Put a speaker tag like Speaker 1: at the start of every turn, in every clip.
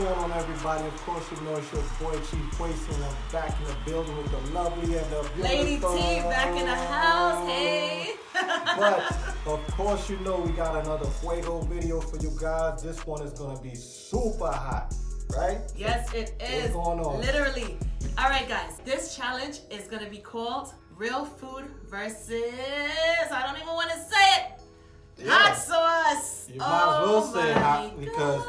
Speaker 1: going on, everybody? Of course, you know it's your boy Chief Quason, and I'm back in the building with the lovely and the beautiful
Speaker 2: Lady T back in the house. Hey.
Speaker 1: But of course, you know we got another Fuego video for you guys. This one is gonna be super hot, right?
Speaker 2: Yes, it is.
Speaker 1: What's going on?
Speaker 2: Literally. All right, guys. This challenge is gonna be called Real Food versus, I don't even want to say it.
Speaker 1: Yeah.
Speaker 2: Hot sauce.
Speaker 1: You might as well say hot
Speaker 2: God.
Speaker 1: because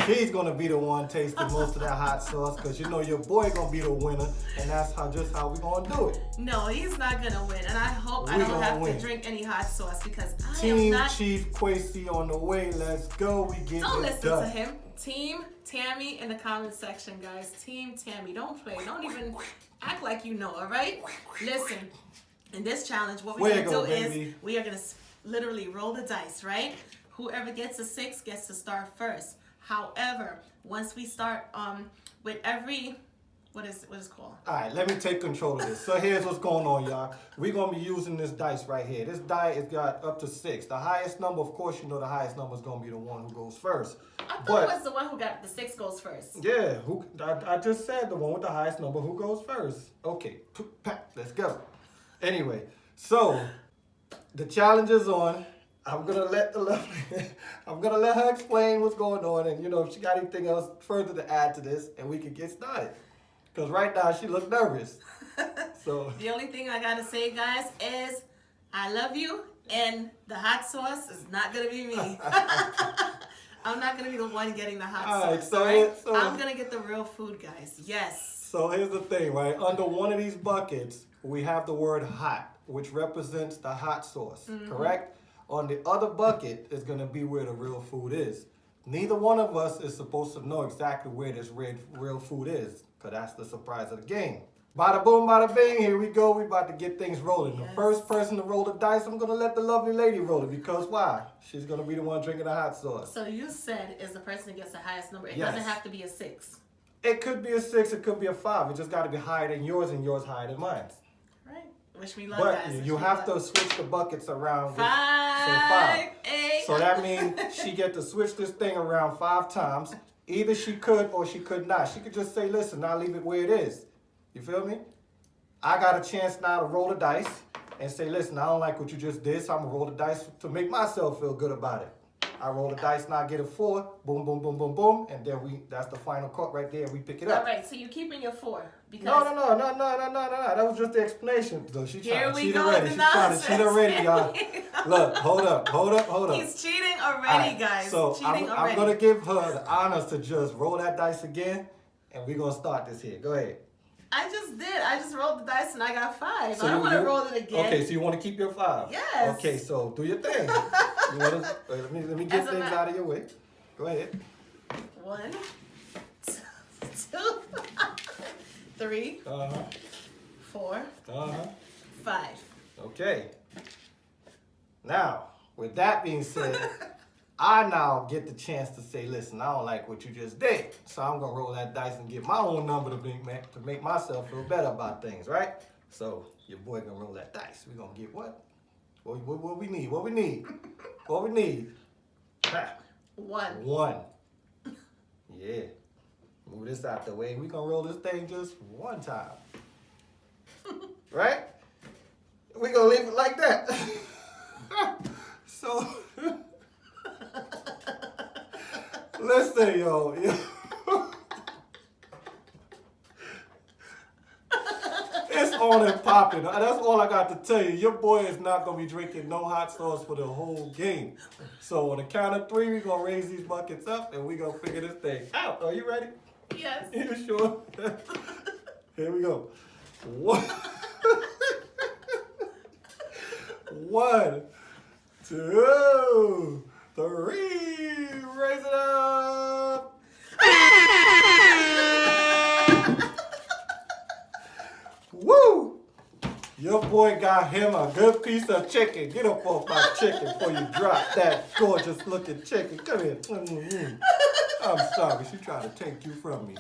Speaker 1: she's gonna be the one tasting most of that hot sauce, because you know your boy gonna be the winner, and that's just how we gonna do it.
Speaker 2: No, he's not gonna win, and I hope I don't have to drink any hot sauce because I am
Speaker 1: Team
Speaker 2: not.
Speaker 1: Chief Quacy on the way. Let's go. We get
Speaker 2: Don't
Speaker 1: it
Speaker 2: listen
Speaker 1: done.
Speaker 2: to him. Team Tammy in the comment section, guys. Team Tammy. Don't play. Don't even act like you know, all right? Listen, in this challenge, what we're going to do is we are going to literally roll the dice, right? Whoever gets a 6 gets to start first. However, once we start with every... What is it called?
Speaker 1: All right, let me take control of this. So here's what's going on, y'all. We're going to be using this dice right here. This die has got up to 6. The highest number, of course, you know the highest number is going to be the one who goes first.
Speaker 2: I thought it was the one who got the 6 goes first.
Speaker 1: Yeah, I just said the one with the highest number who goes first. Okay, let's go. Anyway, so the challenge is on. I'm gonna let her explain what's going on, and you know if she got anything else further to add to this, and we can get started. Because right now she looks nervous. So
Speaker 2: the only thing I gotta say, guys, is I love you, and the hot sauce is not gonna be me. I'm not gonna be the one getting the hot sauce.
Speaker 1: So
Speaker 2: I'm gonna get the real food, guys. Yes.
Speaker 1: So here's the thing, right? Under one of these buckets, we have the word hot, which represents the hot sauce, correct? On the other bucket is gonna be where the real food is. Neither one of us is supposed to know exactly where this real food is, because that's the surprise of the game. Bada boom, bada bing, here we go. We about to get things rolling.
Speaker 2: Yes.
Speaker 1: The first person to roll the dice, I'm going to let the lovely lady roll it, because why? She's going to be the one drinking the hot sauce.
Speaker 2: So you said is the person that gets the highest number. It
Speaker 1: Yes.
Speaker 2: doesn't have to be a 6.
Speaker 1: It could be a 6, it could be a 5. It just got to be higher than yours and yours higher than mine.
Speaker 2: Right. Wish me luck,
Speaker 1: But
Speaker 2: guys.
Speaker 1: you have to switch the buckets around.
Speaker 2: 5, 8.
Speaker 1: So that means she get to switch this thing around 5 times. Either she could or she could not. She could just say, listen, I'll leave it where it is. You feel me? I got a chance now to roll the dice and say, listen, I don't like what you just did, so I'm going to roll the dice to make myself feel good about it. I roll the dice and I get a 4. Boom, boom, boom, boom, boom. And then that's the final cut right there. We pick it up.
Speaker 2: All right, so you're keeping your 4. Because
Speaker 1: No. That was just the explanation. Look, she's trying to cheat already. She's trying to cheat already, y'all. Look, hold up.
Speaker 2: He's cheating already, guys.
Speaker 1: So
Speaker 2: cheating already.
Speaker 1: I'm going to give her the honors to just roll that dice again, and we're going to start this here. Go ahead.
Speaker 2: I just did. I just rolled the dice and I got 5.
Speaker 1: So
Speaker 2: I don't want to roll it again.
Speaker 1: Okay, so you want to keep your 5?
Speaker 2: Yes.
Speaker 1: Okay, so do your thing. Let me get things out of your way. Go ahead.
Speaker 2: 1, 2, 3, 4, 5.
Speaker 1: Okay. Now, with that being said, I now get the chance to say, listen, I don't like what you just did. So I'm going to roll that dice and get my own number to make myself feel better about things, right? So your boy going to roll that dice. We're going to get what? What we need? What we need?
Speaker 2: 1.
Speaker 1: 1. Yeah. Move this out the way. We're going to roll this thing just one time. Right? We're going to leave it like that. So... Listen, yo. It's on and popping. That's all I got to tell you. Your boy is not going to be drinking no hot sauce for the whole game. So on the count of 3, we're going to raise these buckets up and we're going to figure this thing out. Are you ready?
Speaker 2: Yes.
Speaker 1: You sure? Here we go. 1, 2, 3, raise it up. Woo! Your boy got him a good piece of chicken. Get up off my chicken before you drop that gorgeous looking chicken. Come here. I'm sorry, she tried to take you from me.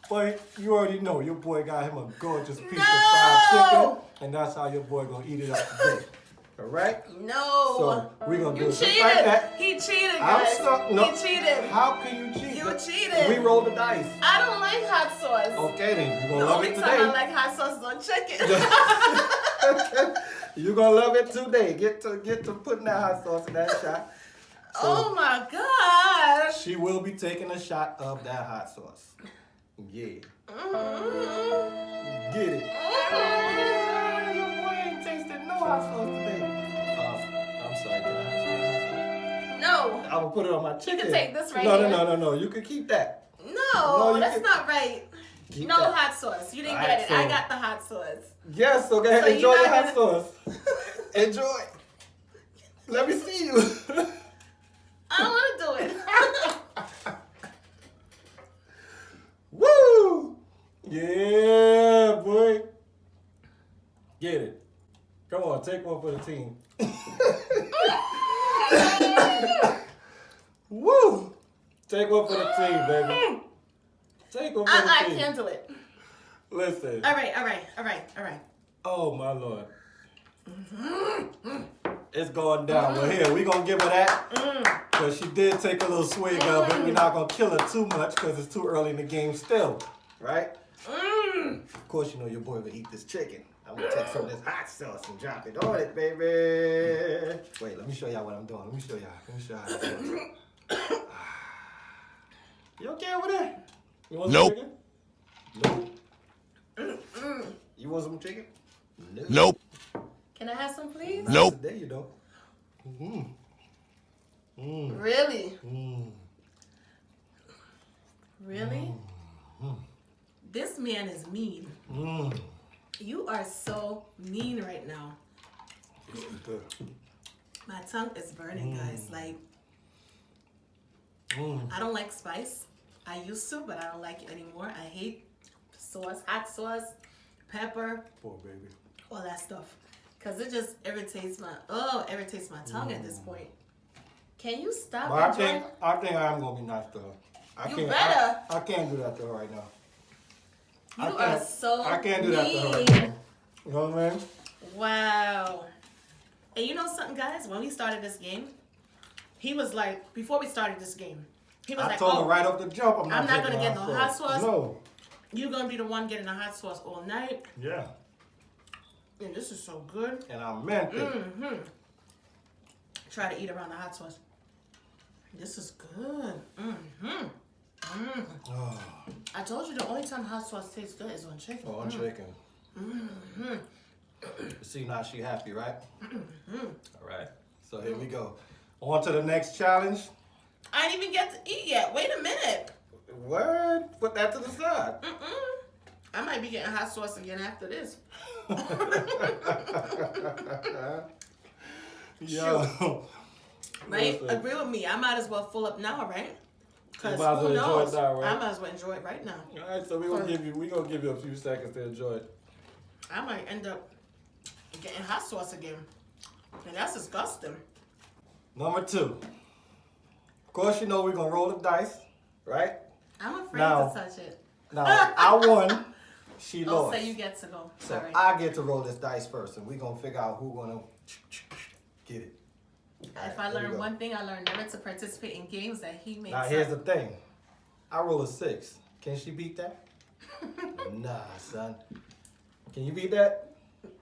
Speaker 1: But you already know your boy got him a gorgeous piece of fried chicken, and that's how your boy gonna eat it up today. All right?
Speaker 2: No.
Speaker 1: So we're gonna do
Speaker 2: You
Speaker 1: it just
Speaker 2: cheated.
Speaker 1: like that.
Speaker 2: He cheated,
Speaker 1: I'm
Speaker 2: guys.
Speaker 1: so, no.
Speaker 2: He cheated.
Speaker 1: How can you cheat?
Speaker 2: You cheated.
Speaker 1: We rolled the dice.
Speaker 2: I don't like hot sauce.
Speaker 1: Okay then, you're gonna
Speaker 2: The
Speaker 1: love
Speaker 2: only
Speaker 1: it
Speaker 2: time I
Speaker 1: today.
Speaker 2: like hot sauce is on chicken.
Speaker 1: You're gonna love it today. Get to putting that hot sauce in that shot. So,
Speaker 2: oh my gosh.
Speaker 1: she will be taking a shot of that hot sauce. Yeah. Get it. Your boy ain't tasted no hot sauce today. I'm sorry, can I have some hot sauce?
Speaker 2: No.
Speaker 1: I'm gonna put it on my chicken.
Speaker 2: You can take this right
Speaker 1: no,
Speaker 2: here.
Speaker 1: No. You can keep that.
Speaker 2: No,
Speaker 1: you
Speaker 2: that's
Speaker 1: can-
Speaker 2: not right.
Speaker 1: Keep
Speaker 2: No
Speaker 1: that.
Speaker 2: hot sauce. You didn't
Speaker 1: All
Speaker 2: get
Speaker 1: right,
Speaker 2: it.
Speaker 1: so-
Speaker 2: I got the hot sauce.
Speaker 1: Yes, so go ahead,
Speaker 2: So
Speaker 1: enjoy
Speaker 2: you're
Speaker 1: your
Speaker 2: not
Speaker 1: hot sauce. Enjoy. Let me see you.
Speaker 2: I don't want to do it.
Speaker 1: Woo! Yeah, boy. Get it. Come on, take one for the team. Woo! Take one for the team, baby. Take one for the
Speaker 2: I
Speaker 1: team.
Speaker 2: can't do it.
Speaker 1: Listen.
Speaker 2: All right.
Speaker 1: Oh, my Lord. It's going down. Well, here, we going to give her that. Because she did take a little swig of it. We're not going to kill her too much because it's too early in the game still. Right? Of course, you know your boy will eat this chicken. I'm going to take some of this hot sauce and drop it on it, baby. Wait, let me show y'all what I'm doing. Let me show y'all how to do it. You okay over there? You want some chicken? Nope. You want some chicken?
Speaker 3: Nope.
Speaker 2: Can I have some, please?
Speaker 3: Nope.
Speaker 1: There you go.
Speaker 2: Really? Really? This man is mean. You are so mean right now.
Speaker 1: Good.
Speaker 2: My tongue is burning, guys. Like, I don't like spice. I used to, but I don't like it anymore. I hate sauce, hot sauce, pepper,
Speaker 1: Poor baby.
Speaker 2: all that stuff. Because it just irritates my tongue at this point. Can you stop
Speaker 1: But
Speaker 2: enjoying?
Speaker 1: I think I am gonna be nice to her.
Speaker 2: You better.
Speaker 1: I can't do that to her right now.
Speaker 2: You are so
Speaker 1: I can't do that to her right
Speaker 2: mean.
Speaker 1: now. You know what I mean?
Speaker 2: Wow. And you know something, guys? When we started this game, he was like, before we started this game, he was
Speaker 1: I
Speaker 2: like,
Speaker 1: told
Speaker 2: oh,
Speaker 1: her right off the jump, I'm not
Speaker 2: gonna
Speaker 1: taking
Speaker 2: get no hot sauce.
Speaker 1: No.
Speaker 2: You're going to be the one getting the hot sauce all night.
Speaker 1: Yeah.
Speaker 2: And this is so good.
Speaker 1: And I meant it.
Speaker 2: Try to eat around the hot sauce. This is good.
Speaker 1: Oh,
Speaker 2: I told you the only time hot sauce tastes good is on chicken.
Speaker 1: on chicken. See, now she happy, right? All right. So here we go. On to the next challenge.
Speaker 2: I didn't even get to eat yet. Wait a minute.
Speaker 1: Word. Put that to the side.
Speaker 2: I might be getting hot sauce again after this.
Speaker 1: Yo.
Speaker 2: Right?
Speaker 1: Listen.
Speaker 2: Agree with me. I might as well fill up now, right? Because
Speaker 1: You might as
Speaker 2: who
Speaker 1: well enjoy
Speaker 2: knows?
Speaker 1: it now, right?
Speaker 2: I might as well enjoy it right now.
Speaker 1: All right, so we gonna give you a few seconds to enjoy it.
Speaker 2: I might end up getting hot sauce again. And that's disgusting.
Speaker 1: Number 2. Of course, you know we're gonna roll the dice, right?
Speaker 2: I'm afraid
Speaker 1: Now-
Speaker 2: to touch it.
Speaker 1: Now I won, she
Speaker 2: Oh,
Speaker 1: lost.
Speaker 2: so you get to go.
Speaker 1: So
Speaker 2: All right.
Speaker 1: I get to roll this dice first, and we're gonna figure out who gonna get it.
Speaker 2: If I learn one thing, I learned never to participate in games that he makes
Speaker 1: Now
Speaker 2: up.
Speaker 1: here's the thing. I roll a 6. Can she beat that? Nah, son. Can you beat that?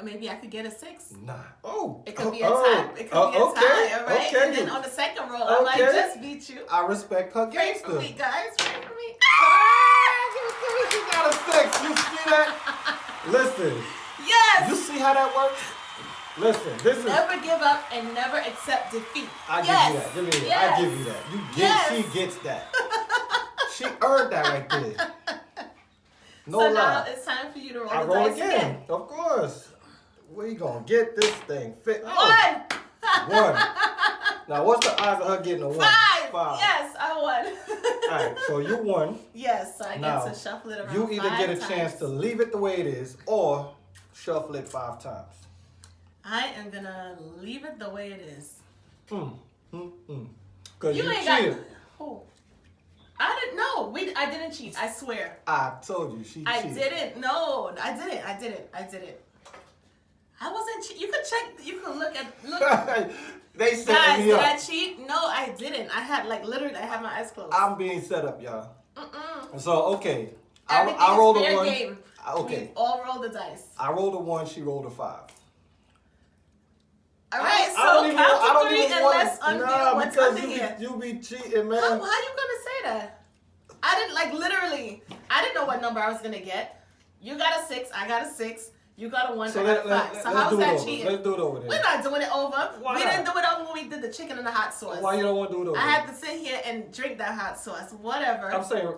Speaker 2: Maybe I could get a 6.
Speaker 1: Nah. Oh.
Speaker 2: It could be a tie. It could be a tie, all right?
Speaker 1: Okay.
Speaker 2: And then on the second roll, I might
Speaker 1: Okay.
Speaker 2: just beat you.
Speaker 1: I respect her
Speaker 2: Pray
Speaker 1: gangster.
Speaker 2: for me, guys. Pray for me.
Speaker 1: She got a 6. You see that? Listen.
Speaker 2: Yes!
Speaker 1: You see how that works? Listen, this is.
Speaker 2: Never give up and never accept defeat.
Speaker 1: I
Speaker 2: Yes.
Speaker 1: give you that. Give me that.
Speaker 2: Yes.
Speaker 1: I give you that. You get.
Speaker 2: Yes.
Speaker 1: She gets that. She earned that right there. No
Speaker 2: So
Speaker 1: lie.
Speaker 2: now it's time for you to roll
Speaker 1: I
Speaker 2: the
Speaker 1: roll
Speaker 2: dice
Speaker 1: again. Of course. We gonna get this thing fit. Oh,
Speaker 2: 1.
Speaker 1: 1. Now, what's the odds of her getting a 1?
Speaker 2: 5. Yes, I won.
Speaker 1: All right. So you won.
Speaker 2: Yes, so I
Speaker 1: Now,
Speaker 2: get to shuffle it around.
Speaker 1: You either
Speaker 2: 5
Speaker 1: get a
Speaker 2: times.
Speaker 1: chance to leave it the way it is, or shuffle it 5 times.
Speaker 2: I am gonna leave it the way it is.
Speaker 1: Because
Speaker 2: You
Speaker 1: you
Speaker 2: ain't
Speaker 1: cheated.
Speaker 2: got. Oh, I didn't know. I didn't cheat. I swear.
Speaker 1: I told you she
Speaker 2: I
Speaker 1: cheated.
Speaker 2: didn't. No, I didn't. I wasn't. You could check. You could look.
Speaker 1: They set
Speaker 2: Guys,
Speaker 1: me
Speaker 2: did
Speaker 1: up.
Speaker 2: I cheat? No, I didn't. I had literally. I had my eyes closed.
Speaker 1: I'm being set up, y'all. So okay,
Speaker 2: Everything
Speaker 1: I rolled
Speaker 2: is
Speaker 1: a
Speaker 2: fair
Speaker 1: 1.
Speaker 2: game.
Speaker 1: Okay,
Speaker 2: We all roll the dice.
Speaker 1: I rolled a 1. She rolled a 5.
Speaker 2: All right,
Speaker 1: I don't
Speaker 2: so
Speaker 1: even-
Speaker 2: count
Speaker 1: I
Speaker 2: to
Speaker 1: don't
Speaker 2: 3
Speaker 1: even
Speaker 2: and
Speaker 1: wanna-
Speaker 2: let's unveil
Speaker 1: Nah,
Speaker 2: what's
Speaker 1: because
Speaker 2: under here.
Speaker 1: you be cheating, man.
Speaker 2: How you gonna say that? I didn't literally. I didn't know what number I was gonna get. You got a 6. I got a 6. You got a 1.
Speaker 1: So
Speaker 2: I got a 5.
Speaker 1: let's
Speaker 2: So how's
Speaker 1: do it
Speaker 2: that
Speaker 1: over.
Speaker 2: cheating?
Speaker 1: Let's do it over there.
Speaker 2: We're not doing it over.
Speaker 1: Why
Speaker 2: We
Speaker 1: not?
Speaker 2: didn't do it over when we did the chicken and the hot sauce.
Speaker 1: Why you don't want to do it over?
Speaker 2: I had to sit here and drink that hot sauce. Whatever.
Speaker 1: I'm saying.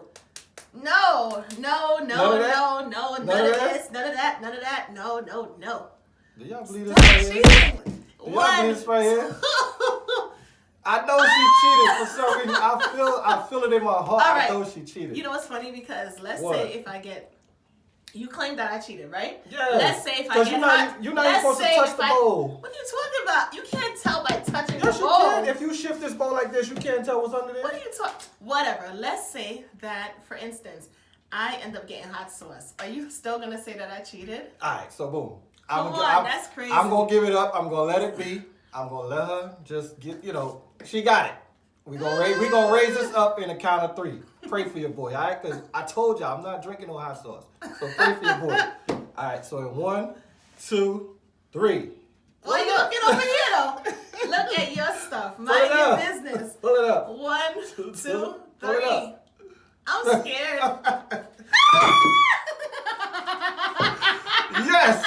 Speaker 2: No,
Speaker 1: None of that?
Speaker 2: none of
Speaker 1: that?
Speaker 2: this, none of that, no.
Speaker 1: Do y'all believe this
Speaker 2: Stop
Speaker 1: right here?
Speaker 2: cheating.
Speaker 1: Do y'all believe this right here? I know she cheated for some reason. I feel it in my heart.
Speaker 2: All right.
Speaker 1: I know she cheated.
Speaker 2: You know what's funny? Because let's
Speaker 1: What?
Speaker 2: say if I get, you claim that I cheated, right?
Speaker 1: Yeah.
Speaker 2: Let's say if I
Speaker 1: 'Cause
Speaker 2: get
Speaker 1: you're not even
Speaker 2: let's
Speaker 1: supposed to
Speaker 2: say
Speaker 1: touch
Speaker 2: if
Speaker 1: the
Speaker 2: I-
Speaker 1: bowl.
Speaker 2: What are you talking about? You can't tell by touching
Speaker 1: Yes,
Speaker 2: the
Speaker 1: you
Speaker 2: bowl.
Speaker 1: can. If you shift this bowl like this, you can't tell what's under there.
Speaker 2: What are you talking? Whatever. Let's say that, for instance, I end up getting hot sauce. Are you still gonna say that I cheated?
Speaker 1: All right, so boom.
Speaker 2: Come on, that's crazy.
Speaker 1: I'm gonna give it up. I'm gonna let it be. I'm gonna let her just get. She got it. We gonna raise this up in a count of 3. Pray for your boy, all right? Because I told y'all I'm not drinking no hot sauce. So pray for your boy. All right. So in 1, 2, 3.
Speaker 2: Why you looking over here though? Look at your stuff.
Speaker 1: Pull
Speaker 2: Mind
Speaker 1: it
Speaker 2: your
Speaker 1: up.
Speaker 2: business.
Speaker 1: Pull it up.
Speaker 2: 1, 2,
Speaker 1: Pull it
Speaker 2: 3.
Speaker 1: up.
Speaker 2: I'm scared.
Speaker 1: Yes.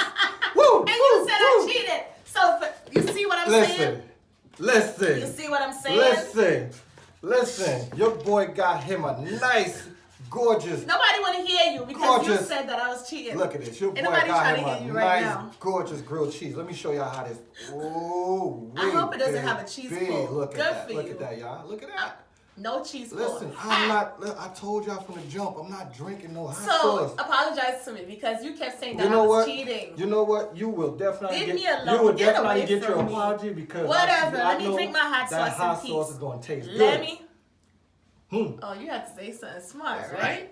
Speaker 1: Woo.
Speaker 2: And you said I cheated. So you see what I'm saying?
Speaker 1: Listen.
Speaker 2: You see what I'm saying?
Speaker 1: Listen. Your boy got him a nice, gorgeous.
Speaker 2: Nobody want to hear you because you
Speaker 1: Gorgeous.
Speaker 2: said that I was cheating.
Speaker 1: Look at this. Your boy
Speaker 2: Ain't nobody
Speaker 1: got
Speaker 2: trying
Speaker 1: him
Speaker 2: to
Speaker 1: a
Speaker 2: hear you right
Speaker 1: nice,
Speaker 2: now.
Speaker 1: gorgeous grilled cheese. Let me show y'all how this. Oh,
Speaker 2: I hope it doesn't have a cheese pull.
Speaker 1: Look
Speaker 2: Good
Speaker 1: at that.
Speaker 2: for
Speaker 1: Look
Speaker 2: you.
Speaker 1: at that, y'all. Look at that.
Speaker 2: No cheese pull.
Speaker 1: Listen, I told y'all from the jump, I'm not drinking no hot
Speaker 2: So
Speaker 1: sauce.
Speaker 2: apologize to me because you kept saying that
Speaker 1: You know
Speaker 2: I was
Speaker 1: what?
Speaker 2: cheating.
Speaker 1: You know what? You will definitely
Speaker 2: Leave
Speaker 1: get.
Speaker 2: me alone.
Speaker 1: You will
Speaker 2: Get
Speaker 1: definitely
Speaker 2: away
Speaker 1: get your
Speaker 2: from me.
Speaker 1: apology because
Speaker 2: Whatever.
Speaker 1: I
Speaker 2: Let me
Speaker 1: know
Speaker 2: drink my hot
Speaker 1: that
Speaker 2: sauce
Speaker 1: hot
Speaker 2: in
Speaker 1: sauce
Speaker 2: peace.
Speaker 1: is gonna taste
Speaker 2: Let
Speaker 1: good.
Speaker 2: me. Oh, you have to say something smart,
Speaker 1: That's
Speaker 2: right?
Speaker 1: right.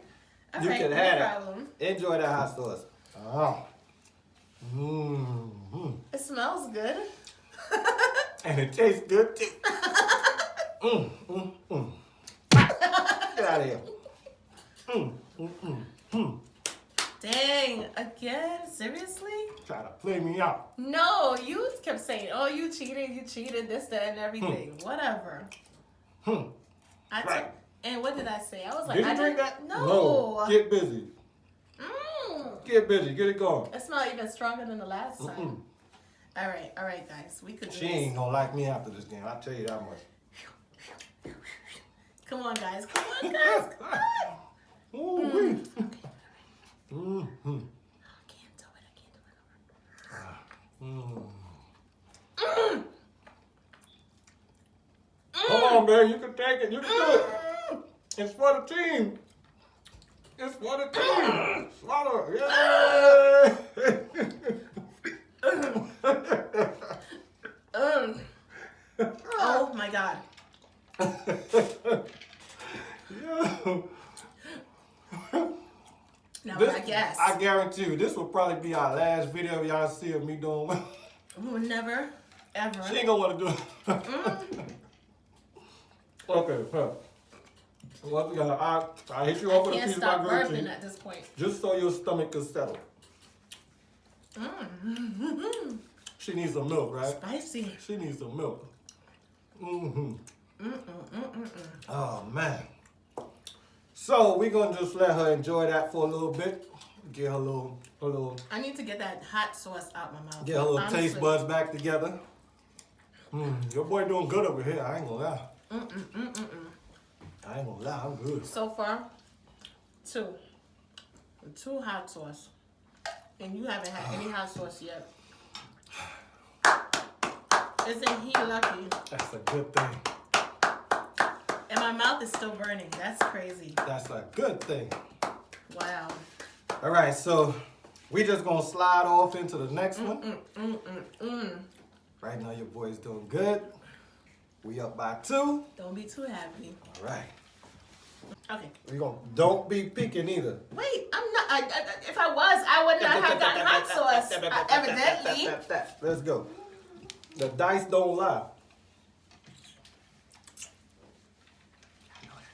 Speaker 2: All
Speaker 1: You
Speaker 2: right,
Speaker 1: can
Speaker 2: no
Speaker 1: have
Speaker 2: problem.
Speaker 1: it. Enjoy that hot sauce. Oh.
Speaker 2: It smells good.
Speaker 1: And it tastes good too. Get out of here.
Speaker 2: Dang, again? Seriously?
Speaker 1: Try to play me out.
Speaker 2: No, you kept saying, oh, you cheated, this, that, and everything. Whatever.
Speaker 1: Right.
Speaker 2: And what did I say? I was like,
Speaker 1: Did you
Speaker 2: I
Speaker 1: drink
Speaker 2: didn't-
Speaker 1: that?
Speaker 2: No.
Speaker 1: Get busy. Get busy. Get it going.
Speaker 2: It smelled even stronger than the last time. All right, guys. We could do
Speaker 1: She
Speaker 2: this.
Speaker 1: ain't gonna like me after this game. I'll tell you that much.
Speaker 2: Come on, guys. Come on, guys. Come on.
Speaker 1: Ooh-wee.
Speaker 2: I can't do it.
Speaker 1: Come on, man. You can take it. You can do it. It's for the team. It's for the team. Swallow. Yeah.
Speaker 2: Oh, my God. Now, I guess.
Speaker 1: I guarantee you, this will probably be our last video y'all see of me doing.
Speaker 2: We will never, ever.
Speaker 1: She ain't gonna want to do it. Okay, huh. Well, I hit you off with a
Speaker 2: Can't
Speaker 1: piece of my
Speaker 2: stop
Speaker 1: grilled
Speaker 2: burping
Speaker 1: cheese,
Speaker 2: at this point.
Speaker 1: just so your stomach can settle. She needs some milk, right?
Speaker 2: Spicy.
Speaker 1: She needs some milk. Oh man. So we're gonna just let her enjoy that for a little bit. Get her little
Speaker 2: I need to get that hot sauce out my mouth.
Speaker 1: get her little
Speaker 2: Honestly.
Speaker 1: taste buds back together. Your boy doing good over here. I ain't gonna lie. I ain't gonna lie, I'm good.
Speaker 2: So far, 2 hot sauce. And you haven't had any hot sauce yet. Isn't he lucky?
Speaker 1: That's a good thing.
Speaker 2: And my mouth is still burning. That's crazy.
Speaker 1: That's a good thing.
Speaker 2: Wow.
Speaker 1: All right, so we just gonna slide off into the next one. Right now, your boy's doing good. We up by 2.
Speaker 2: Don't be too happy.
Speaker 1: All right.
Speaker 2: Okay.
Speaker 1: We gonna don't be peeking either.
Speaker 2: Wait, I'm not. If I was, I would not have gotten hot sauce. Evidently.
Speaker 1: Let's go. The dice don't lie.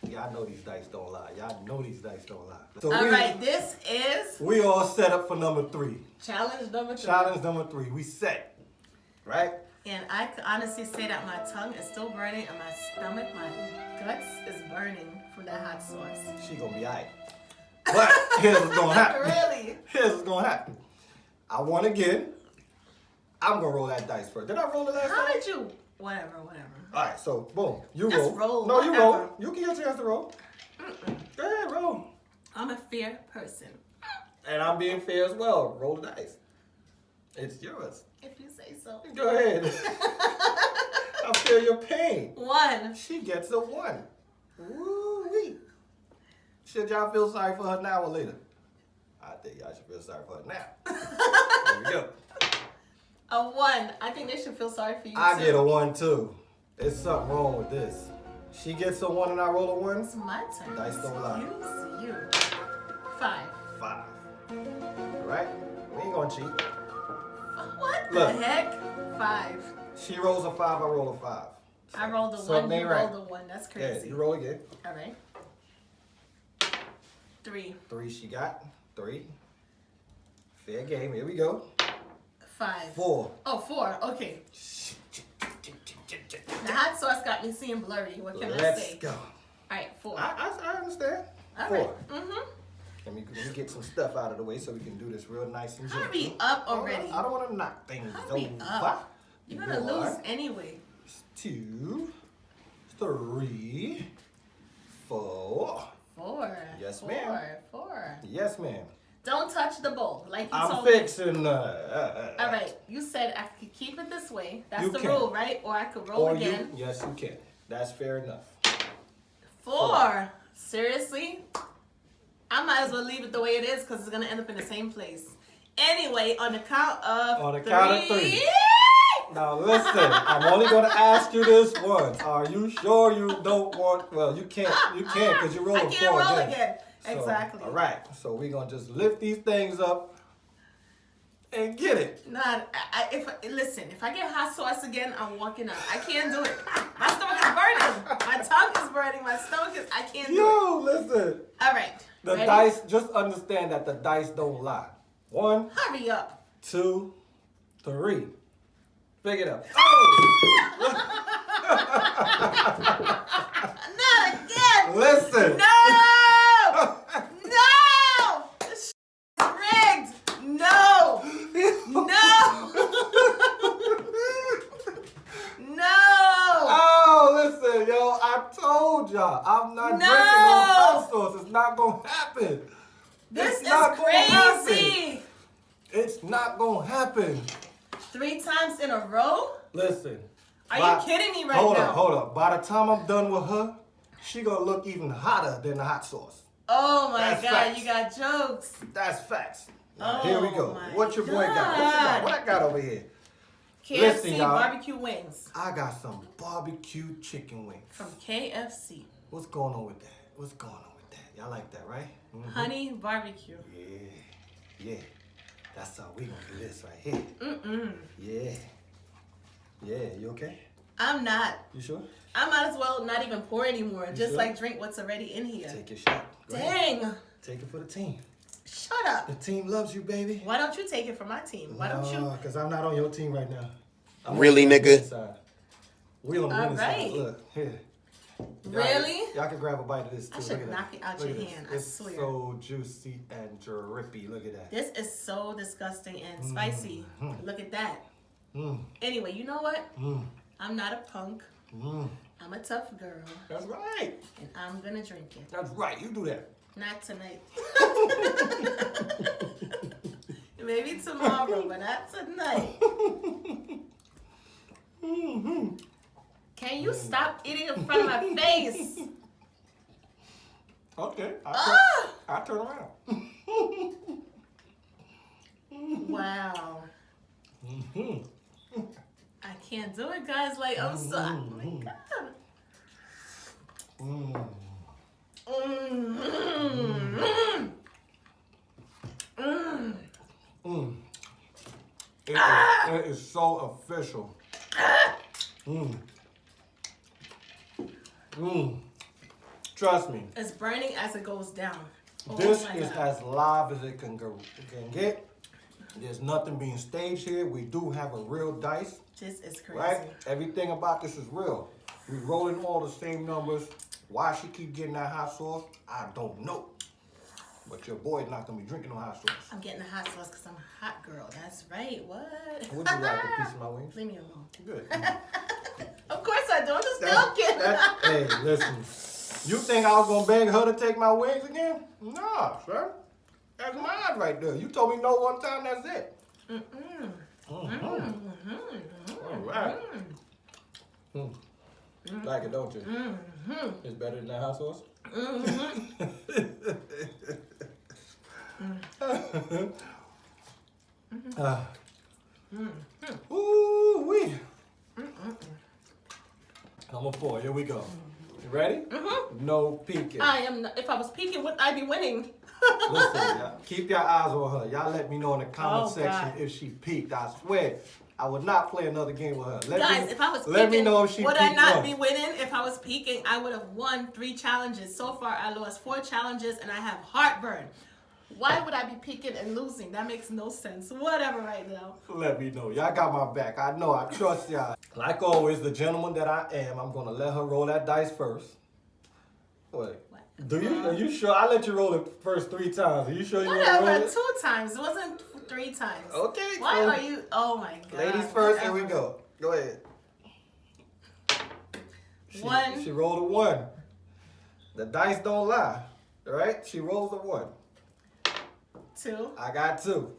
Speaker 1: Y'all know these dice don't lie. Y'all know these dice don't lie. So
Speaker 2: all right, this is...
Speaker 1: We all set up for number 3.
Speaker 2: Challenge number 3.
Speaker 1: Challenge number 3. We set. Right?
Speaker 2: And I can honestly say that my tongue is still burning and my stomach, my guts is burning from that hot sauce.
Speaker 1: She gonna be alright. But here's what's gonna happen.
Speaker 2: Really?
Speaker 1: Here's what's gonna happen. I won again. I'm gonna roll that dice first. Did I roll it last time?
Speaker 2: How did you? Whatever.
Speaker 1: Alright, so boom. You
Speaker 2: Just
Speaker 1: roll.
Speaker 2: roll.
Speaker 1: No, you
Speaker 2: Whatever.
Speaker 1: roll. You can get a chance to roll. Go ahead, roll.
Speaker 2: I'm a fair person.
Speaker 1: And I'm being fair as well. Roll the dice. It's yours.
Speaker 2: If you say so.
Speaker 1: Go ahead. I feel your pain.
Speaker 2: 1.
Speaker 1: She gets a 1. Woo-wee. Should y'all feel sorry for her now or later? I think y'all should feel sorry for her now. There we go.
Speaker 2: A 1. I think they should feel sorry for you
Speaker 1: I
Speaker 2: too.
Speaker 1: get a 1 too. There's something wrong with this. She gets a 1 and I roll a 1.
Speaker 2: It's my turn.
Speaker 1: Dice don't lie.
Speaker 2: Excuse you. 5.
Speaker 1: 5. Alright? We ain't gonna cheat.
Speaker 2: What
Speaker 1: Look.
Speaker 2: the heck? 5.
Speaker 1: She rolls a 5, I roll a 5.
Speaker 2: I rolled a 1,
Speaker 1: Something
Speaker 2: you
Speaker 1: ain't right.
Speaker 2: rolled a 1. That's
Speaker 1: Yeah,
Speaker 2: crazy.
Speaker 1: you roll again.
Speaker 2: All right. 3.
Speaker 1: 3 she got. 3. Fair game. Here we go.
Speaker 2: 5.
Speaker 1: 4.
Speaker 2: Oh, 4. Okay. The hot sauce got me seeing blurry. What can I
Speaker 1: Let's
Speaker 2: say?
Speaker 1: go.
Speaker 2: All right, 4.
Speaker 1: I understand.
Speaker 2: All
Speaker 1: 4.
Speaker 2: right. Mm-hmm.
Speaker 1: Let me get some stuff out of the way so we can do this real nice and gentle.
Speaker 2: Hurry up already.
Speaker 1: I don't want to knock things
Speaker 2: Hurry
Speaker 1: over.
Speaker 2: up. You're going to lose anyway.
Speaker 1: 2, 3, 4.
Speaker 2: 4.
Speaker 1: Yes,
Speaker 2: 4.
Speaker 1: ma'am.
Speaker 2: 4.
Speaker 1: Yes, ma'am.
Speaker 2: Don't touch the bowl like you
Speaker 1: I'm
Speaker 2: told me.
Speaker 1: fixing.
Speaker 2: All right. You said I could keep it this way. That's
Speaker 1: You
Speaker 2: the
Speaker 1: can.
Speaker 2: rule, right? Or I could roll again.
Speaker 1: Yes, you can. That's fair enough.
Speaker 2: 4. Seriously? I might as well leave it the way it is because it's going to end up in the same place. Anyway, on the count of 3.
Speaker 1: Now listen, I'm only going to ask you this once. Are you sure you don't want? Well, you can't. You can't because you roll a 4
Speaker 2: I can't roll
Speaker 1: again.
Speaker 2: again.
Speaker 1: So,
Speaker 2: Exactly.
Speaker 1: All right. So we're gonna just lift these things up and get it.
Speaker 2: Nah, listen, if I get hot sauce again, I'm walking out. I can't do it. My stomach is burning. My tongue is burning. My stomach is. I can't do it.
Speaker 1: Yo, listen.
Speaker 2: All right.
Speaker 1: The
Speaker 2: ready?
Speaker 1: dice. Just understand that the dice don't lie. 1,
Speaker 2: Hurry up.
Speaker 1: 2, 3. Pick it up. Oh!
Speaker 2: Not again.
Speaker 1: Listen.
Speaker 2: No. No. This is rigged. No. No. No.
Speaker 1: Oh, listen, yo, I told y'all, I'm not drinking no hot sauce. It's not gonna happen.
Speaker 2: This
Speaker 1: It's not
Speaker 2: is
Speaker 1: gonna happen.
Speaker 2: crazy.
Speaker 1: It's not gonna happen.
Speaker 2: 3 times in a row?
Speaker 1: Listen.
Speaker 2: Are you kidding me right now?
Speaker 1: Hold up. By the time I'm done with her, she gonna look even hotter than the hot sauce.
Speaker 2: Oh my
Speaker 1: That's
Speaker 2: God,
Speaker 1: facts.
Speaker 2: you got jokes.
Speaker 1: That's facts. Now,
Speaker 2: Oh
Speaker 1: here we go.
Speaker 2: my
Speaker 1: What your boy got? What you got? What I got over here?
Speaker 2: KFC
Speaker 1: Listen, y'all.
Speaker 2: barbecue wings
Speaker 1: I got some barbecue chicken wings.
Speaker 2: from KFC.
Speaker 1: What's going on with that? What's going on with that? Y'all like that, right? Mhm.
Speaker 2: Honey barbecue.
Speaker 1: Yeah. That's how we gonna do this right here. Yeah, you okay?
Speaker 2: I'm not.
Speaker 1: You sure?
Speaker 2: I might as well not even pour anymore. Just
Speaker 1: sure?
Speaker 2: like drink what's already in here.
Speaker 1: Take your shot. Go ahead.
Speaker 2: Dang.
Speaker 1: Take it for the team.
Speaker 2: Shut up.
Speaker 1: The team loves you, baby.
Speaker 2: Why don't you take it from my team? Why don't you?
Speaker 1: Because I'm not on your team right now. I'm
Speaker 3: Really,
Speaker 1: on the
Speaker 3: nigga?
Speaker 1: winning side. We on the
Speaker 2: All
Speaker 1: winning side.
Speaker 2: right.
Speaker 1: Look, here.
Speaker 2: Really?
Speaker 1: Y'all can grab a bite of this too.
Speaker 2: I should
Speaker 1: Look at
Speaker 2: knock
Speaker 1: that.
Speaker 2: it out
Speaker 1: Look
Speaker 2: your
Speaker 1: at this.
Speaker 2: hand, I
Speaker 1: It's
Speaker 2: swear.
Speaker 1: so juicy and drippy. Look at that.
Speaker 2: This is so disgusting and spicy. Look at that.
Speaker 1: Mm,
Speaker 2: Anyway, you know what?
Speaker 1: mm,
Speaker 2: I'm not a punk.
Speaker 1: mm.
Speaker 2: I'm a tough girl.
Speaker 1: That's right.
Speaker 2: And I'm gonna drink it.
Speaker 1: That's right. You do that.
Speaker 2: Not tonight. Maybe tomorrow, but not tonight. Can you stop eating in front of my face?
Speaker 1: Okay.
Speaker 2: Ah!
Speaker 1: I'll turn around.
Speaker 2: Wow. I can't do it, guys. Like, I'm so. Oh my God.
Speaker 1: Mm.
Speaker 2: Mm.
Speaker 1: Man is so official. Trust me.
Speaker 2: It's burning as it goes down.
Speaker 1: This is as live as it can go. It can get. There's nothing being staged here. We do have a real dice.
Speaker 2: This is crazy.
Speaker 1: Right? Everything about this is real. We rolling all the same numbers. Why she keep getting that hot sauce, I don't know. But your boy's not gonna be drinking no hot sauce.
Speaker 2: I'm getting the hot sauce because I'm a hot girl. That's right. What?
Speaker 1: Would you like a piece of my wings?
Speaker 2: Leave me alone.
Speaker 1: Good.
Speaker 2: Of course I don't. Just joking.
Speaker 1: Hey, listen. You think I was gonna beg her to take my wings again? Nah, sir. That's mine right there. You told me no one time. That's it. All right. Like it, don't you? It's better than that hot sauce. Ooh wee. Number 4. Here we go. You ready? No peeking.
Speaker 2: I am. If I was peeking, would I be winning?
Speaker 1: Listen, y'all, keep your eyes on her. Y'all let me know in the comment section
Speaker 2: God.
Speaker 1: if she peeked. I swear, I would not play another game with her.
Speaker 2: Guys, if I was
Speaker 1: let
Speaker 2: peeking,
Speaker 1: me know if she
Speaker 2: would I
Speaker 1: peeked
Speaker 2: not
Speaker 1: once.
Speaker 2: be winning? If I was peeking, I would have won 3 challenges. So far, I lost 4 challenges, and I have heartburn. Why would I be peeking and losing? That makes no sense. Whatever right now.
Speaker 1: Let me know. Y'all got my back. I know. I trust y'all. Like always, the gentleman that I am, I'm going to let her roll that dice first. Wait. Do you? Are you sure? I let you roll it first 3 times. Are you sure you want to roll
Speaker 2: Whatever,
Speaker 1: it?
Speaker 2: 2 times. It wasn't 3 times.
Speaker 1: Okay.
Speaker 2: Why
Speaker 1: so
Speaker 2: are you? Oh my God.
Speaker 1: ladies first. Here we go. Go ahead.
Speaker 2: One.
Speaker 1: She rolled a 1. The dice don't lie. All right? She rolls a 1.
Speaker 2: 2.
Speaker 1: I got 2.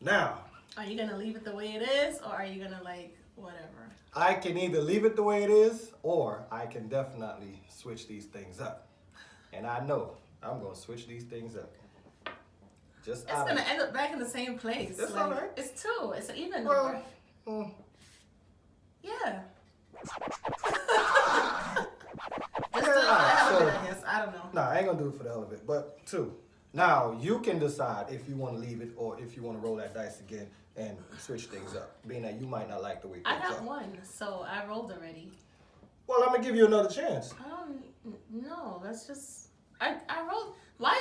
Speaker 1: Now,
Speaker 2: Are you gonna leave it the way it is, or are you gonna like whatever?
Speaker 1: I can either leave it the way it is, or I can definitely switch these things up. And I know I'm gonna switch these things up. Just
Speaker 2: It's gonna end up back in the same place.
Speaker 1: It's
Speaker 2: like,
Speaker 1: all right.
Speaker 2: It's 2. It's an even
Speaker 1: Well,
Speaker 2: number. Yeah. Just do it for the hell of it, I guess. I don't know.
Speaker 1: Nah, I ain't gonna do it for the hell of it, but 2. Now, you can decide if you want to leave it or if you want to roll that dice again and switch things up, being that you might not like the way
Speaker 2: I
Speaker 1: things
Speaker 2: got
Speaker 1: are.
Speaker 2: 1, so I rolled already.
Speaker 1: Well, I'm gonna give you another chance.
Speaker 2: I don't know. That's just I rolled. Why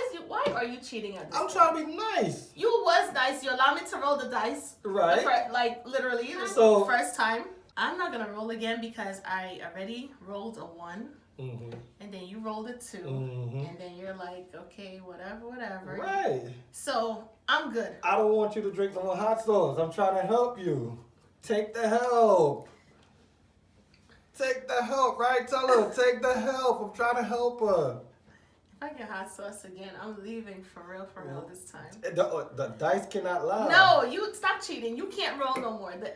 Speaker 2: are you cheating at this?
Speaker 1: I'm trying to be nice.
Speaker 2: You was nice. You allowed me to roll the dice.
Speaker 1: Right.
Speaker 2: Like literally the
Speaker 1: So-
Speaker 2: first time. I'm not gonna roll again because I already rolled a 1. And then you rolled a 2. And then you're like, okay, whatever.
Speaker 1: Right.
Speaker 2: So I'm good.
Speaker 1: I don't want you to drink no more hot sauce. I'm trying to help you. Take the help. Take the help, right? Tell her, take the help. I'm trying to help her.
Speaker 2: If I get hot sauce again, I'm leaving for real this time.
Speaker 1: The dice cannot lie.
Speaker 2: No, you stop cheating. You can't roll no more. The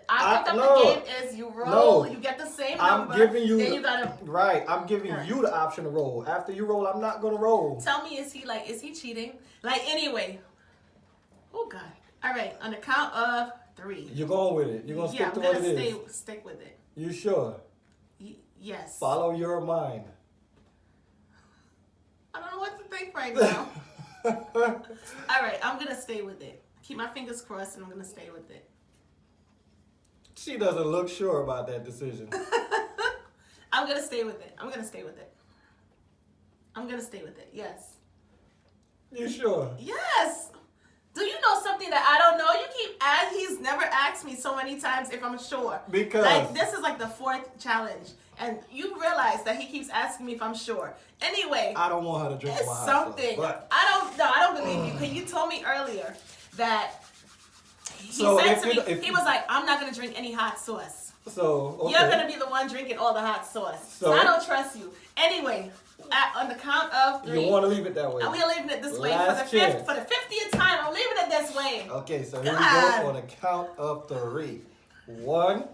Speaker 1: no.
Speaker 2: game is you roll,
Speaker 1: No.
Speaker 2: you get the same
Speaker 1: I'm
Speaker 2: number.
Speaker 1: giving you
Speaker 2: Then you gotta
Speaker 1: right. I'm giving
Speaker 2: Right.
Speaker 1: you the option to roll. After you roll, I'm not gonna roll.
Speaker 2: tell me, is he cheating? Like anyway. Oh God. All right, on the count of 3.
Speaker 1: You're going with it. You're gonna
Speaker 2: Yeah,
Speaker 1: stick to
Speaker 2: I'm
Speaker 1: what
Speaker 2: gonna
Speaker 1: it is.
Speaker 2: stick with it.
Speaker 1: You sure?
Speaker 2: Yes.
Speaker 1: Follow your mind.
Speaker 2: I don't know what to think right now. All right, I'm gonna stay with it. Keep my fingers crossed, and I'm gonna stay with it.
Speaker 1: She doesn't look sure about that decision.
Speaker 2: I'm gonna stay with it. Yes.
Speaker 1: You sure?
Speaker 2: Yes. Do you know something that I don't know? He's never asked me so many times if I'm sure.
Speaker 1: Because
Speaker 2: like this is like the 4th challenge, and you realize that he keeps asking me if I'm sure. Anyway,
Speaker 1: I don't want her to drink
Speaker 2: it's
Speaker 1: my hot
Speaker 2: something.
Speaker 1: sauce, but
Speaker 2: I don't believe you. Because you told me earlier that he
Speaker 1: So
Speaker 2: said
Speaker 1: if
Speaker 2: to
Speaker 1: you-
Speaker 2: me,
Speaker 1: if
Speaker 2: he
Speaker 1: you-
Speaker 2: was like, I'm not gonna drink any hot sauce.
Speaker 1: so okay.
Speaker 2: You're gonna be the one drinking all the hot sauce.
Speaker 1: So-
Speaker 2: I don't trust you. Anyway, on the count of 3.
Speaker 1: You want to leave it that way?
Speaker 2: We're leaving it this way
Speaker 1: Last
Speaker 2: for the
Speaker 1: chance.
Speaker 2: 50th time. I'm leaving it this way.
Speaker 1: Okay, so here we
Speaker 2: God.
Speaker 1: go on a count of 3. 1,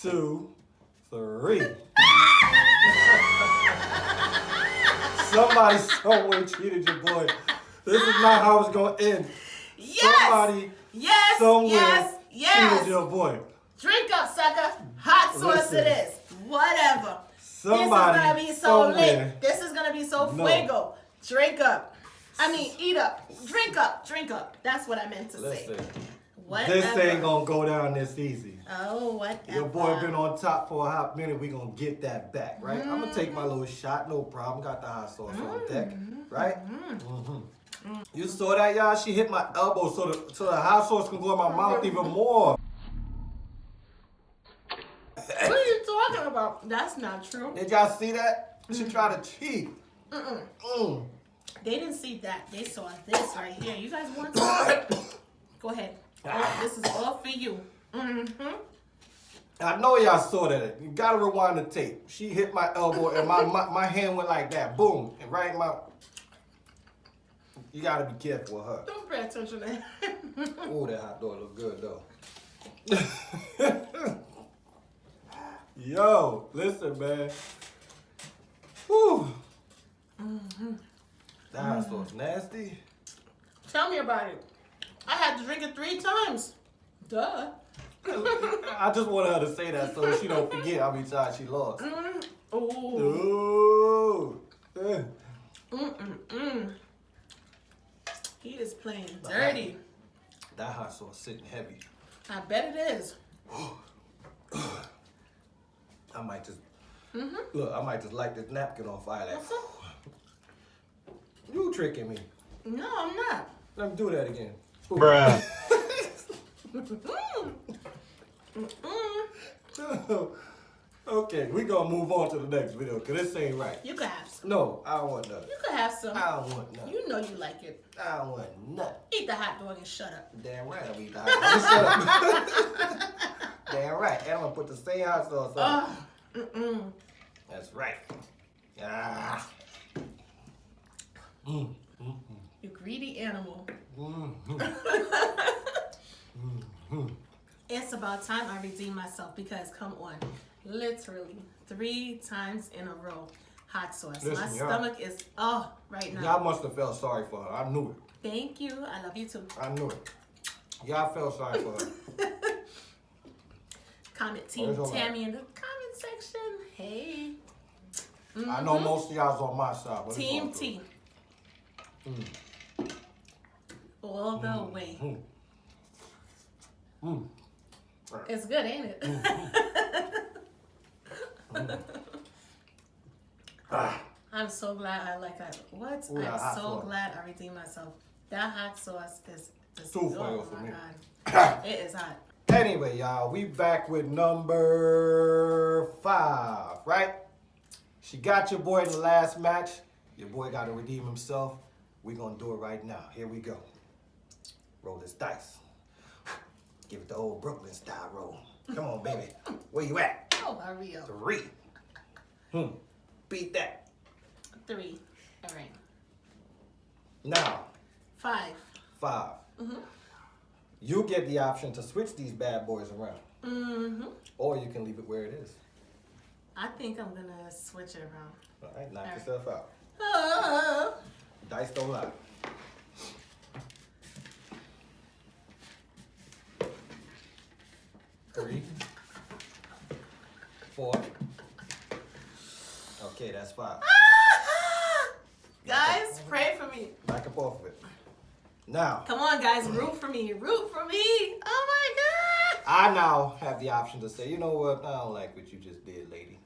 Speaker 1: 2, 3. Somebody somewhere cheated your boy. This is not how it's gonna end.
Speaker 2: Yes.
Speaker 1: Somebody
Speaker 2: Yes.
Speaker 1: somewhere
Speaker 2: Yes.
Speaker 1: cheated your boy.
Speaker 2: Drink up, sucker. Hot sauce
Speaker 1: Listen.
Speaker 2: it is. Whatever.
Speaker 1: Somebody
Speaker 2: this is gonna be so
Speaker 1: somewhere.
Speaker 2: lit. This is gonna be so
Speaker 1: No.
Speaker 2: fuego. Drink up. I mean, eat up. Drink up. Drink up. That's what I meant to say.
Speaker 1: Listen,
Speaker 2: Whatever.
Speaker 1: This ain't gonna go down this easy.
Speaker 2: Oh, whatever.
Speaker 1: Your boy been on top for a hot minute. We gonna get that back, right? I'm gonna take my little shot, no problem. Got the hot sauce on deck, right? You saw that, y'all? She hit my elbow so the hot sauce can go in my mouth even more.
Speaker 2: What are you talking about? That's not true.
Speaker 1: Did y'all see that? She tried to cheat.
Speaker 2: They didn't see that. They saw this right here. You guys want some? Go ahead. Oh, this is all for you.
Speaker 1: I know y'all saw that. You gotta rewind the tape. She hit my elbow and my hand went like that. Boom. And right in my... You gotta be careful with her.
Speaker 2: Don't pay attention to that.
Speaker 1: Oh, that hot dog look good though. Yo, listen, man. Whew. That hot sauce nasty.
Speaker 2: Tell me about it. I had to drink it 3 times. Duh.
Speaker 1: I just want her to say that so she don't forget how many times she lost.
Speaker 2: Ooh.
Speaker 1: Ooh.
Speaker 2: He is playing dirty.
Speaker 1: That hot sauce sitting heavy.
Speaker 2: I bet it is.
Speaker 1: I might just look. I might just light this napkin on fire. Like, you tricking me?
Speaker 2: No, I'm not.
Speaker 1: Let me do that again. Ooh.
Speaker 3: Bruh.
Speaker 1: Okay, we gonna move on to the next video because this ain't right.
Speaker 2: You can have some.
Speaker 1: No, I don't want none.
Speaker 2: You can have some.
Speaker 1: I don't want none.
Speaker 2: You know you like it.
Speaker 1: I don't want none.
Speaker 2: Eat the hot dog and shut up.
Speaker 1: Damn right I'm eating the hot sauce. Damn right. And I'm gonna put the same hot sauce on. That's right. Ah.
Speaker 2: You greedy animal. It's about time I redeem myself because, come on, literally 3 times in a row, hot sauce.
Speaker 1: Listen,
Speaker 2: My stomach is, right now.
Speaker 1: Y'all must have felt sorry for her. I knew it.
Speaker 2: Thank you. I love you too.
Speaker 1: I knew it. Y'all felt sorry for her.
Speaker 2: Comment Team Tammy in the comment section. Hey.
Speaker 1: I know most of y'all's on my side. But
Speaker 2: Team T. All the way. It's good, ain't it? I'm so glad I like it. What?
Speaker 1: Ooh,
Speaker 2: I'm so
Speaker 1: sauce.
Speaker 2: glad I redeemed myself. That hot sauce is just
Speaker 1: Too flavor for me.
Speaker 2: God. It is hot.
Speaker 1: Anyway, y'all, we back with number 5, right? She got your boy in the last match. Your boy got to redeem himself. We're going to do it right now. Here we go. Roll this dice. Give it the old Brooklyn style roll. Come on, baby. Where you at?
Speaker 2: Oh, hurry up.
Speaker 1: 3. Beat that.
Speaker 2: 3. All right.
Speaker 1: Now,
Speaker 2: 5.
Speaker 1: 5. You get the option to switch these bad boys around. Or you can leave it where it is.
Speaker 2: I think I'm going to switch it around.
Speaker 1: All right, knock yourself out.
Speaker 2: Oh.
Speaker 1: Dice don't lie. 3, 4. Okay, that's 5.
Speaker 2: Guys, pray for me.
Speaker 1: Back up off of it. Now,
Speaker 2: Come on, guys, root for me. Root for me. Oh, my God.
Speaker 1: I now have the option to say, you know what? I don't like what you just did, lady.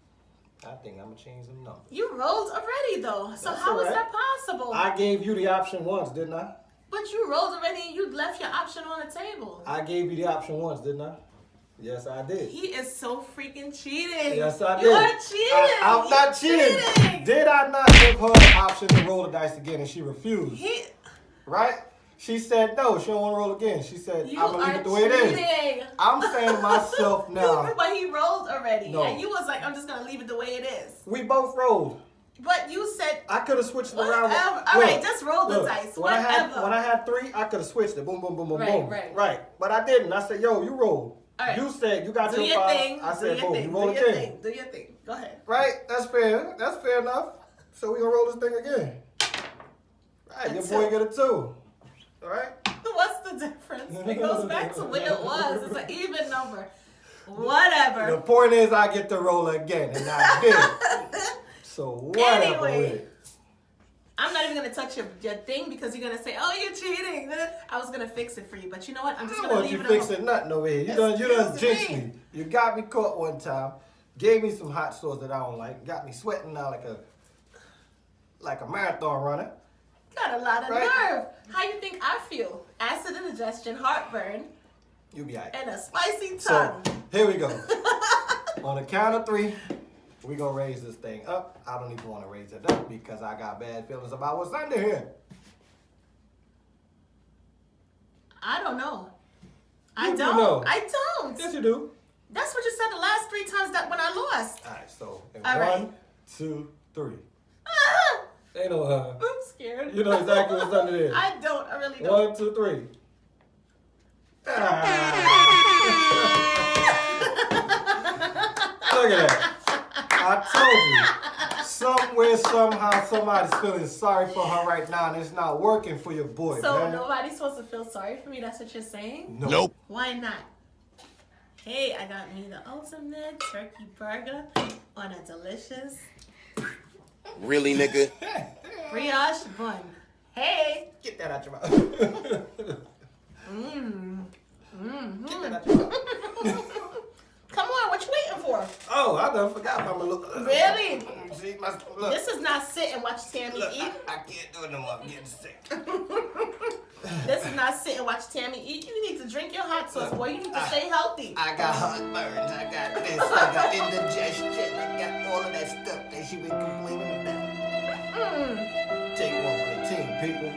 Speaker 1: I think I'm going to change them numbers.
Speaker 2: You rolled already, though. So
Speaker 1: That's
Speaker 2: how is
Speaker 1: all right.
Speaker 2: that possible?
Speaker 1: I gave you the option once, didn't I?
Speaker 2: But you rolled already and you left your option on the table.
Speaker 1: I gave you the option once, didn't I? Yes, I did.
Speaker 2: He is so freaking cheating.
Speaker 1: Yes, I did.
Speaker 2: You are cheating.
Speaker 1: I'm not cheating.
Speaker 2: Cheating.
Speaker 1: Did I not give her the option to roll the dice again and she refused? Right? She said no, she don't want to roll again. She said,
Speaker 2: You
Speaker 1: I'm going to leave
Speaker 2: are
Speaker 1: it the way it is.
Speaker 2: cheating.
Speaker 1: I'm saying to myself now.
Speaker 2: But he rolled already.
Speaker 1: No.
Speaker 2: And you was like, I'm just going to leave it the way it is.
Speaker 1: We both rolled.
Speaker 2: But you said,
Speaker 1: I could have switched it around.
Speaker 2: whatever. All right, just roll the dice.
Speaker 1: When
Speaker 2: Whatever.
Speaker 1: I had 3, I could have switched it. Boom, boom, boom, boom,
Speaker 2: Right,
Speaker 1: boom.
Speaker 2: right.
Speaker 1: But I didn't. I said, yo, you roll.
Speaker 2: All right.
Speaker 1: You said you got
Speaker 2: Do
Speaker 1: your
Speaker 2: your
Speaker 1: 5.
Speaker 2: thing.
Speaker 1: I
Speaker 2: Do
Speaker 1: said,
Speaker 2: your
Speaker 1: boom,
Speaker 2: thing.
Speaker 1: you roll
Speaker 2: Do your
Speaker 1: again.
Speaker 2: thing. Do your thing. Go ahead.
Speaker 1: Right? That's fair. That's fair enough. So we gonna roll this thing again. Right, your boy get a 2. All right?
Speaker 2: What's the difference? It goes back to what it was. It's an even number. Whatever.
Speaker 1: The point is I get to roll again, and I did. So whatever
Speaker 2: Anyway.
Speaker 1: with it.
Speaker 2: I'm not even gonna touch your thing because you're gonna say, "Oh, you're cheating." I was gonna fix it for you, but you know what? I'm just gonna leave it alone.
Speaker 1: I don't want you fixing nothing over here. You done jinxed me. You got me caught one time. Gave me some hot sauce that I don't like. Got me sweating now like a marathon runner.
Speaker 2: Got a lot of nerve. How you think I feel? Acid indigestion, heartburn.
Speaker 1: You be alright.
Speaker 2: And a spicy tongue.
Speaker 1: So here we go. On the count of 3. We gonna raise this thing up. I don't even want to raise it up because I got bad feelings about what's under here.
Speaker 2: I don't know.
Speaker 1: You
Speaker 2: I don't.
Speaker 1: know.
Speaker 2: I don't.
Speaker 1: Yes, you do.
Speaker 2: That's what you said the last 3 times that when I lost.
Speaker 1: All right, so in
Speaker 2: All right.
Speaker 1: 1, 2, 3.
Speaker 2: Ah,
Speaker 1: Ain't no
Speaker 2: I'm scared.
Speaker 1: You know exactly what's under there.
Speaker 2: I don't. I really don't.
Speaker 1: 1, 2, 3. Look at that. I told you. Somewhere, somehow, somebody's feeling sorry for her right now, and it's not working for your boy,
Speaker 2: So
Speaker 1: man.
Speaker 2: nobody's supposed to feel sorry for me? That's what you're saying?
Speaker 1: Nope.
Speaker 2: Why not? Hey, I got me the ultimate turkey burger on a delicious
Speaker 3: Really, nigga?
Speaker 2: brioche bun. Hey.
Speaker 1: Get that out your mouth. Get that
Speaker 2: Mm-hmm.
Speaker 1: out your mouth.
Speaker 2: Come on, what you waiting for?
Speaker 1: Oh, I done forgot about my look.
Speaker 2: Really?
Speaker 1: See, look.
Speaker 2: This is not sit and watch Tammy
Speaker 1: Look,
Speaker 2: eat.
Speaker 1: I can't do it no more. I'm getting sick.
Speaker 2: This is not sit and watch Tammy eat. You need to drink your hot sauce, boy. You need to stay healthy.
Speaker 1: I got heartburns. I got this. I got indigestion. I got all of that stuff that she been complaining about. Take one for the team, people.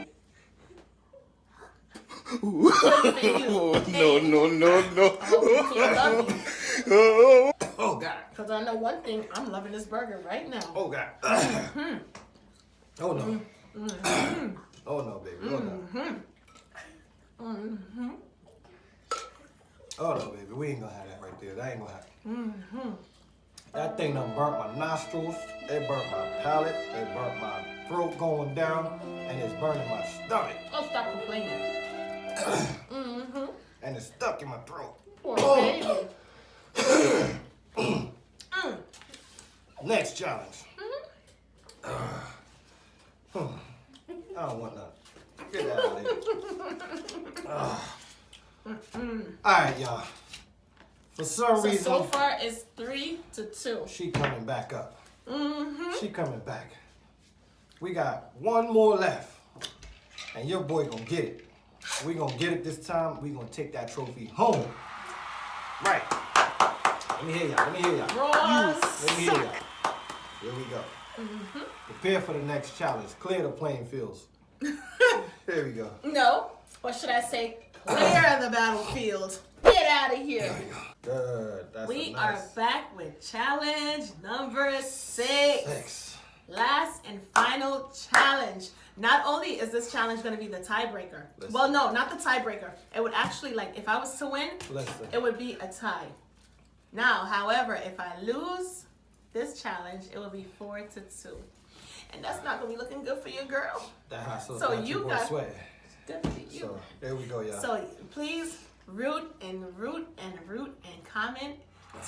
Speaker 3: No.
Speaker 1: Oh, God.
Speaker 2: Because I know one thing, I'm loving this burger right now.
Speaker 1: Oh, God. Oh, no. Oh, no, baby. Oh, no. Oh, no, baby. We ain't going to have that right there. That ain't going to happen. That thing done burnt my nostrils. It burnt my palate. It burnt my throat going down. And it's burning my stomach.
Speaker 2: Oh, stop complaining.
Speaker 1: And it's stuck in my throat.
Speaker 2: Poor baby.
Speaker 1: Next challenge. I don't want none. Get that out of here. Alright, y'all. For some reason,
Speaker 2: So far it's 3-2.
Speaker 1: she coming back up. She coming back. We got one more left. And your boy gonna get it. We gonna get it this time. We gonna take that trophy home. Right. Let me hear y'all.
Speaker 2: Ross.
Speaker 1: Let me hear y'all. Here we go. Prepare for the next challenge. Clear the playing fields. Here we go.
Speaker 2: No. Or should I say, clear the battlefield. Get out of here.
Speaker 1: Good. That's
Speaker 2: We
Speaker 1: a
Speaker 2: are
Speaker 1: nice
Speaker 2: back with challenge number 6.
Speaker 1: 6.
Speaker 2: Last and final challenge. Not only is this challenge going to be the tiebreaker.
Speaker 1: Listen.
Speaker 2: Well, no, not the tiebreaker. It would actually, like, if I was to win,
Speaker 1: Listen.
Speaker 2: it would be a tie. Now, however, if I lose this challenge, it will be 4-2. And that's not going to be looking good for your girl.
Speaker 1: That hot sauce
Speaker 2: So
Speaker 1: got
Speaker 2: you
Speaker 1: your boy
Speaker 2: got-
Speaker 1: sweating.
Speaker 2: Good for you.
Speaker 1: So there we go, y'all.
Speaker 2: So please root and comment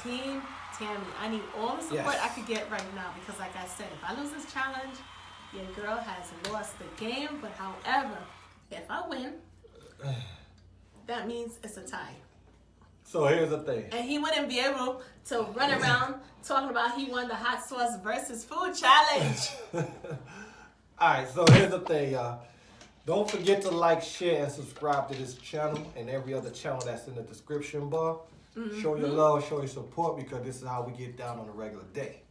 Speaker 2: Team Tammy. I need all the support
Speaker 1: Yes.
Speaker 2: I could get right now because like I said, if I lose this challenge, your girl has lost the game. But however, if I win, that means it's a tie.
Speaker 1: So here's the thing.
Speaker 2: And he wouldn't be able to run around talking about he won the hot sauce versus food challenge.
Speaker 1: Alright, so here's the thing, y'all. Don't forget to like, share, and subscribe to this channel and every other channel that's in the description bar. Show your love, show your support, because this is how we get down on a regular day.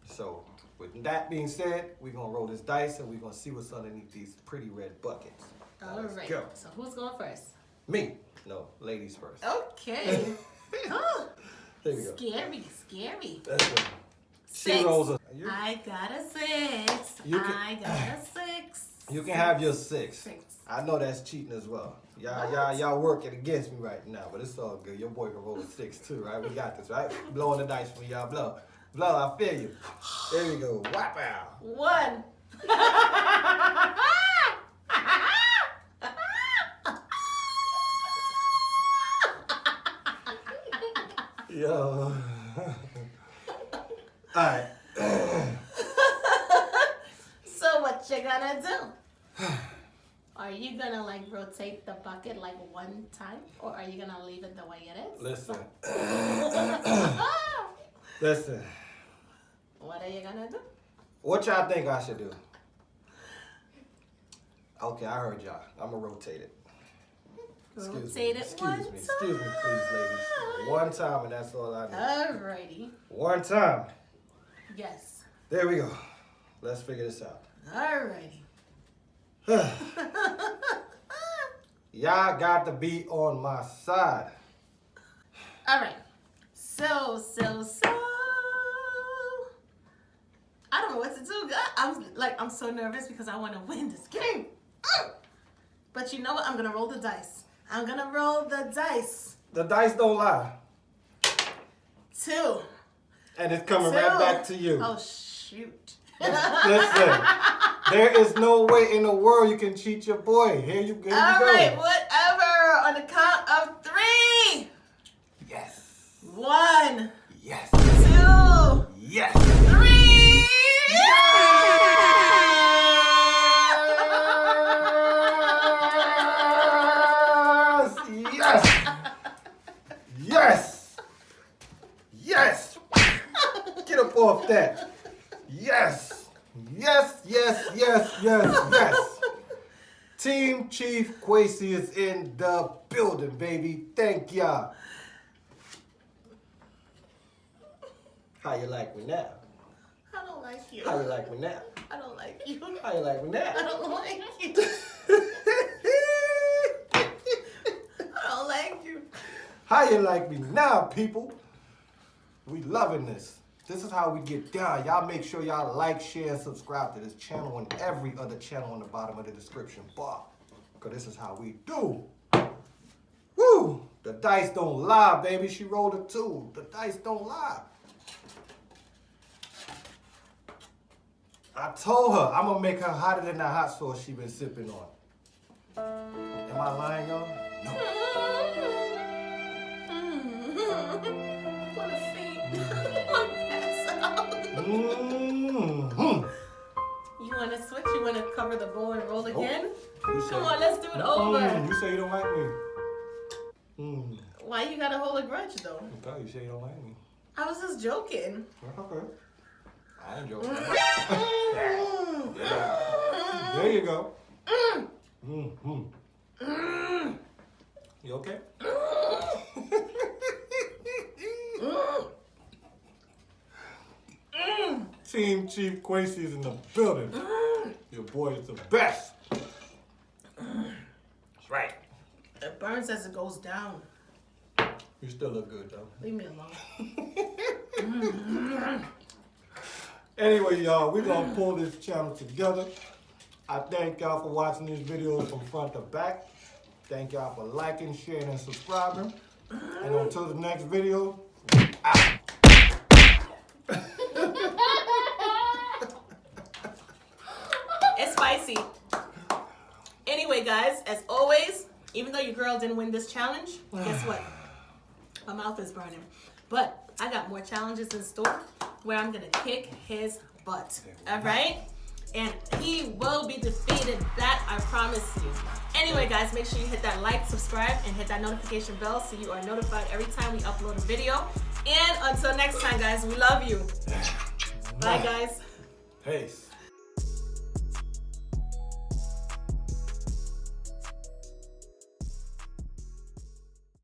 Speaker 1: So, with that being said, we're going to roll this dice and we're going to see what's underneath these pretty red buckets.
Speaker 2: All
Speaker 1: Let's
Speaker 2: right.
Speaker 1: go.
Speaker 2: So who's going first?
Speaker 1: Me. No, ladies first.
Speaker 2: Okay. Oh,
Speaker 1: Here we go.
Speaker 2: scary.
Speaker 1: Let's go.
Speaker 2: 6.
Speaker 1: She rolls a...
Speaker 2: I got a 6.
Speaker 1: You can-
Speaker 2: I got a 6.
Speaker 1: You can have your 6.
Speaker 2: 6.
Speaker 1: I know that's cheating as well. Y'all working against me right now, but it's all good. Your boy can roll a 6 too, right? We got this, right? Blowing the dice for y'all. Blow, I feel you. There we go. Whap out.
Speaker 2: 1.
Speaker 1: Yo. Alright.
Speaker 2: So what you got gonna do? Are you gonna like rotate the bucket like one time, or are you gonna leave it the way it is?
Speaker 1: Listen. Listen.
Speaker 2: What are you gonna do?
Speaker 1: What y'all think I should do? Okay, I heard y'all. I'm gonna rotate it.
Speaker 2: Rotate it
Speaker 1: Excuse
Speaker 2: one
Speaker 1: me.
Speaker 2: time.
Speaker 1: Excuse me, please, ladies. One time, and that's all I need.
Speaker 2: Alrighty.
Speaker 1: One time.
Speaker 2: Yes.
Speaker 1: There we go. Let's figure this out.
Speaker 2: Alrighty.
Speaker 1: Y'all got to be on my side.
Speaker 2: Alright. So. I don't know what to do. I'm so nervous because I want to win this game. But you know what? I'm gonna roll the dice. I'm gonna roll the dice.
Speaker 1: The dice don't lie.
Speaker 2: 2.
Speaker 1: And it's coming right back to you.
Speaker 2: Oh shoot.
Speaker 1: Listen, there is no way in the world you can cheat your boy. Here you go.
Speaker 2: Alright, whatever. On the count of 3.
Speaker 1: Yes.
Speaker 2: 1,
Speaker 1: Yes.
Speaker 2: 2,
Speaker 1: Yes.
Speaker 2: 3.
Speaker 1: Yes. Yes. Get up off that. Yes. Yes. Team Chief Quasi is in the building, baby. Thank y'all. How you like me now?
Speaker 2: I don't like you.
Speaker 1: How you like me now?
Speaker 2: I don't like you.
Speaker 1: How you like me now?
Speaker 2: I don't like you. I don't like you.
Speaker 1: How you like me now, people? We loving this. This is how we get down. Y'all make sure y'all like, share, and subscribe to this channel and every other channel on the bottom of the description bar. Because this is how we do. Woo! The dice don't lie, baby. She rolled a 2. The dice don't lie. I told her I'm going to make her hotter than the hot sauce she been sipping on. Am I lying, y'all? No.
Speaker 2: I'm gonna faint. I'm gonna pass out.
Speaker 1: Mm-hmm.
Speaker 2: You wanna switch? You wanna cover the bowl and roll again?
Speaker 1: You
Speaker 2: Come on, let's do it over.
Speaker 1: You say you don't like me.
Speaker 2: Why you gotta hold a grudge though?
Speaker 1: Okay, you say you don't like me.
Speaker 2: I was just joking.
Speaker 1: Okay. I ain't joking. Yeah. There you go. You okay? Team Chief Quasi is in the building. Your boy is the best. That's right.
Speaker 2: It burns as it goes down.
Speaker 1: You still look good though.
Speaker 2: Leave me alone.
Speaker 1: Anyway, y'all, we're gonna pull this channel together. I thank y'all for watching these videos from front to back. Thank y'all for liking, sharing, and subscribing. And until the next video, out.
Speaker 2: It's spicy. Anyway, guys, as always, even though your girl didn't win this challenge, guess what? My mouth is burning. But I got more challenges in store where I'm gonna kick his butt. All right? And he will be defeated. That I promise you. Anyway, guys, make sure you hit that like, subscribe, and hit that notification bell so you are notified every time we upload a video. And until next time, guys, we love you. Bye, guys.
Speaker 1: Peace.